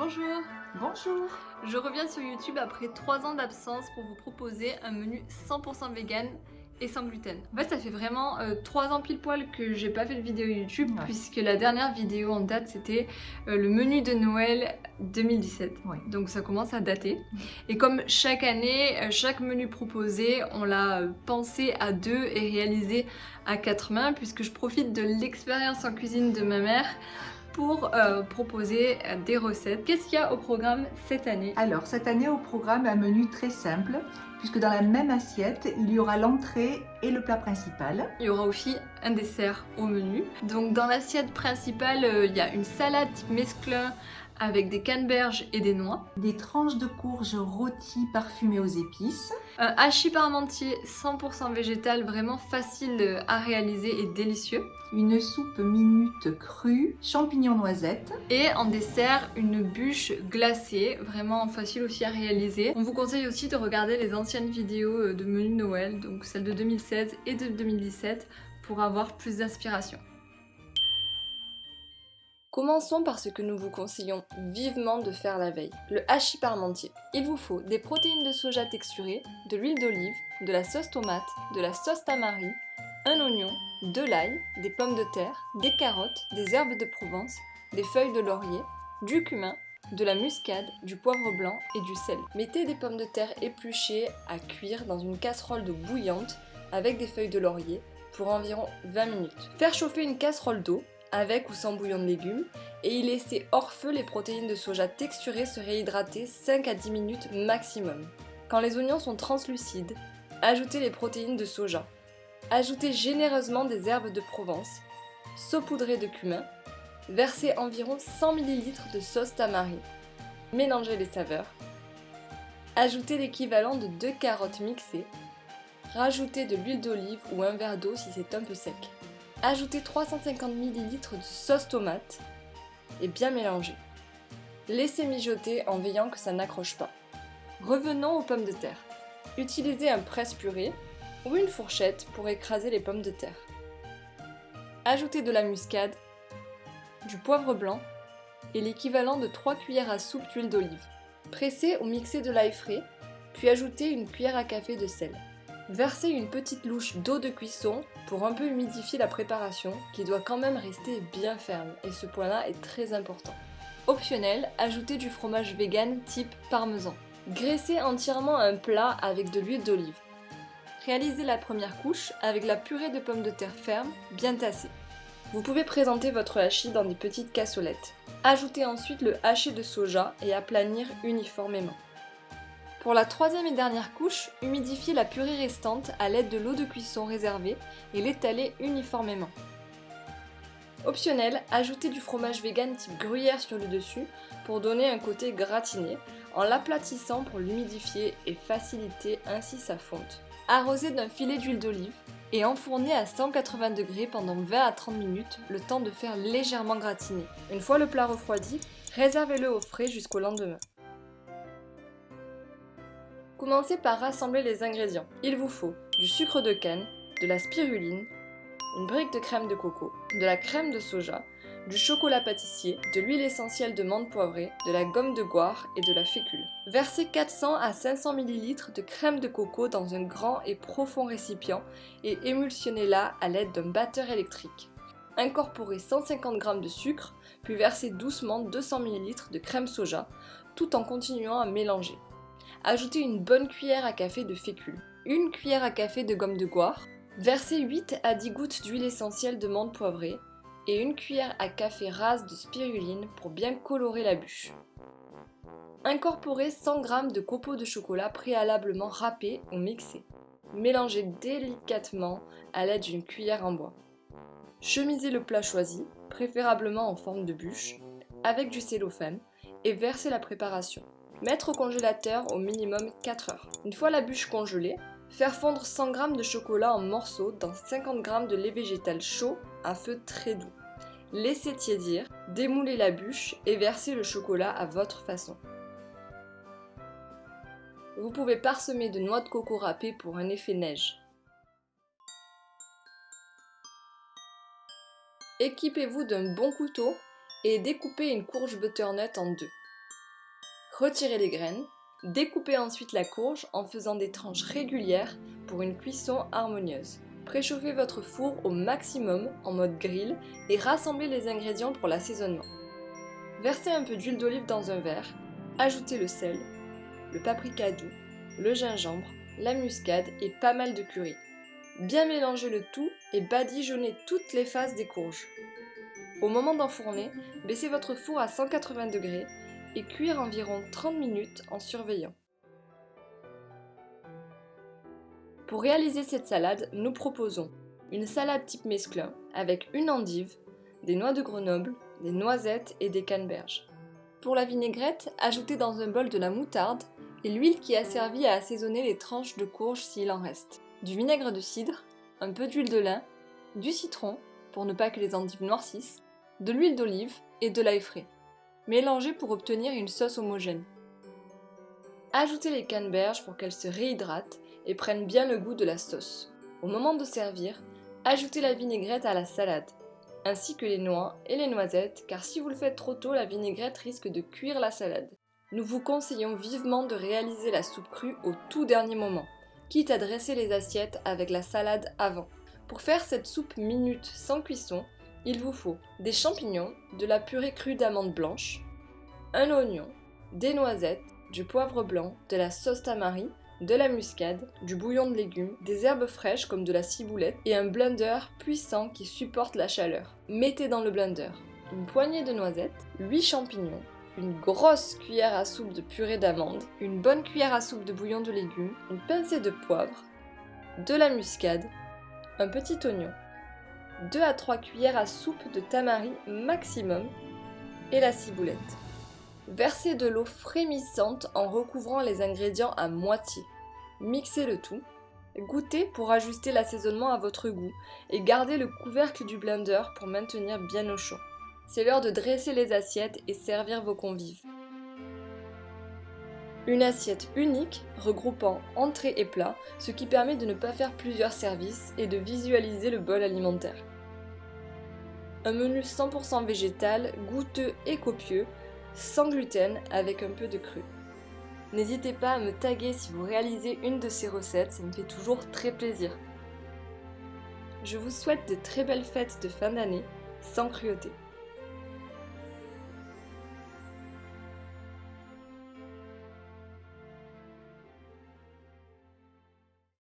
Bonjour, Bonjour. je reviens sur YouTube après 3 ans d'absence pour vous proposer un menu 100% vegan et sans gluten. En fait, ça fait vraiment 3 ans pile poil que j'ai pas fait de vidéo YouTube Ouais. puisque la dernière vidéo en date c'était le menu de Noël 2017. Oui. Donc ça commence à dater. Et comme chaque année, chaque menu proposé, on l'a pensé à deux et réalisé à quatre mains puisque je profite de l'expérience en cuisine de ma mère pour proposer des recettes. Qu'est-ce qu'il y a au programme cette année? Alors, cette année au programme, un menu très simple, puisque dans la même assiette, il y aura l'entrée et le plat principal. Il y aura aussi un dessert au menu. Donc dans l'assiette principale, il y a une salade type mesclun avec des canneberges et des noix. Des tranches de courge rôties parfumées aux épices. Un hachis parmentier 100% végétal, vraiment facile à réaliser et délicieux. Une soupe minute crue, champignons noisettes. Et en dessert, une bûche glacée, vraiment facile aussi à réaliser. On vous conseille aussi de regarder les anciennes vidéos de menu Noël, donc celles de 2016 et de 2017, pour avoir plus d'inspiration. Commençons par ce que nous vous conseillons vivement de faire la veille, le hachis parmentier. Il vous faut des protéines de soja texturées, de l'huile d'olive, de la sauce tomate, de la sauce tamari, un oignon, de l'ail, des pommes de terre, des carottes, des herbes de Provence, des feuilles de laurier, du cumin, de la muscade, du poivre blanc et du sel. Mettez des pommes de terre épluchées à cuire dans une casserole d'eau bouillante avec des feuilles de laurier pour environ 20 minutes. Faire chauffer une casserole d'eau avec ou sans bouillon de légumes et y laisser hors feu les protéines de soja texturées se réhydrater 5 à 10 minutes maximum. Quand les oignons sont translucides, ajoutez les protéines de soja. Ajoutez généreusement des herbes de Provence, saupoudrez de cumin, versez environ 100 ml de sauce tamari. Mélangez les saveurs. Ajoutez l'équivalent de 2 carottes mixées. Rajoutez de l'huile d'olive ou un verre d'eau si c'est un peu sec. Ajoutez 350 ml de sauce tomate et bien mélanger. Laissez mijoter en veillant que ça n'accroche pas. Revenons aux pommes de terre. Utilisez un presse-purée ou une fourchette pour écraser les pommes de terre. Ajoutez de la muscade, du poivre blanc et l'équivalent de 3 cuillères à soupe d'huile d'olive. Pressez ou mixez de l'ail frais, puis ajoutez une cuillère à café de sel. Versez une petite louche d'eau de cuisson pour un peu humidifier la préparation qui doit quand même rester bien ferme et ce point-là est très important. Optionnel, ajoutez du fromage vegan type parmesan. Graissez entièrement un plat avec de l'huile d'olive. Réalisez la première couche avec la purée de pommes de terre ferme, bien tassée. Vous pouvez présenter votre hachis dans des petites cassolettes. Ajoutez ensuite le haché de soja et aplanir uniformément. Pour la troisième et dernière couche, humidifiez la purée restante à l'aide de l'eau de cuisson réservée et l'étalez uniformément. Optionnel, ajoutez du fromage vegan type gruyère sur le dessus pour donner un côté gratiné, en l'aplatissant pour l'humidifier et faciliter ainsi sa fonte. Arrosez d'un filet d'huile d'olive et enfournez à 180 degrés pendant 20 à 30 minutes, le temps de faire légèrement gratiner. Une fois le plat refroidi, réservez-le au frais jusqu'au lendemain. Commencez par rassembler les ingrédients. Il vous faut du sucre de canne, de la spiruline, une brique de crème de coco, de la crème de soja, du chocolat pâtissier, de l'huile essentielle de menthe poivrée, de la gomme de goire et de la fécule. Versez 400 à 500 ml de crème de coco dans un grand et profond récipient et émulsionnez-la à l'aide d'un batteur électrique. Incorporez 150 g de sucre, puis versez doucement 200 ml de crème soja, tout en continuant à mélanger. Ajoutez une bonne cuillère à café de fécule, une cuillère à café de gomme de goire, versez 8 à 10 gouttes d'huile essentielle de menthe poivrée et une cuillère à café rase de spiruline pour bien colorer la bûche. Incorporez 100 g de copeaux de chocolat préalablement râpés ou mixés. Mélangez délicatement à l'aide d'une cuillère en bois. Chemisez le plat choisi, préférablement en forme de bûche, avec du cellophane et versez la préparation. Mettre au congélateur au minimum 4 heures. Une fois la bûche congelée, faire fondre 100 g de chocolat en morceaux dans 50 g de lait végétal chaud à feu très doux. Laissez tiédir, démoulez la bûche et versez le chocolat à votre façon. Vous pouvez parsemer de noix de coco râpées pour un effet neige. Équipez-vous d'un bon couteau et découpez une courge butternut en deux. Retirez les graines, découpez ensuite la courge en faisant des tranches régulières pour une cuisson harmonieuse. Préchauffez votre four au maximum en mode grill et rassemblez les ingrédients pour l'assaisonnement. Versez un peu d'huile d'olive dans un verre, ajoutez le sel, le paprika doux, le gingembre, la muscade et pas mal de curry. Bien mélanger le tout et badigeonnez toutes les faces des courges. Au moment d'enfourner, baissez votre four à 180 degrés et cuire environ 30 minutes en surveillant. Pour réaliser cette salade, nous proposons une salade type mesclun avec une endive, des noix de Grenoble, des noisettes et des canneberges. Pour la vinaigrette, ajoutez dans un bol de la moutarde et l'huile qui a servi à assaisonner les tranches de courge s'il en reste, du vinaigre de cidre, un peu d'huile de lin, du citron pour ne pas que les endives noircissent, de l'huile d'olive et de l'ail frais. Mélangez pour obtenir une sauce homogène. Ajoutez les canneberges pour qu'elles se réhydratent et prennent bien le goût de la sauce. Au moment de servir, ajoutez la vinaigrette à la salade, ainsi que les noix et les noisettes, car si vous le faites trop tôt, la vinaigrette risque de cuire la salade. Nous vous conseillons vivement de réaliser la soupe crue au tout dernier moment, quitte à dresser les assiettes avec la salade avant. Pour faire cette soupe minute sans cuisson, il vous faut des champignons, de la purée crue d'amandes blanches, un oignon, des noisettes, du poivre blanc, de la sauce tamari, de la muscade, du bouillon de légumes, des herbes fraîches comme de la ciboulette et un blender puissant qui supporte la chaleur. Mettez dans le blender une poignée de noisettes, 8 champignons, une grosse cuillère à soupe de purée d'amandes, une bonne cuillère à soupe de bouillon de légumes, une pincée de poivre, de la muscade, un petit oignon, 2 à 3 cuillères à soupe de tamari maximum et la ciboulette. Versez de l'eau frémissante en recouvrant les ingrédients à moitié. Mixez le tout. Goûtez pour ajuster l'assaisonnement à votre goût et gardez le couvercle du blender pour maintenir bien au chaud. C'est l'heure de dresser les assiettes et servir vos convives. Une assiette unique regroupant entrée et plat, ce qui permet de ne pas faire plusieurs services et de visualiser le bol alimentaire. Un menu 100% végétal, goûteux et copieux, sans gluten avec un peu de cru. N'hésitez pas à me taguer si vous réalisez une de ces recettes, ça me fait toujours très plaisir. Je vous souhaite de très belles fêtes de fin d'année, sans cruauté.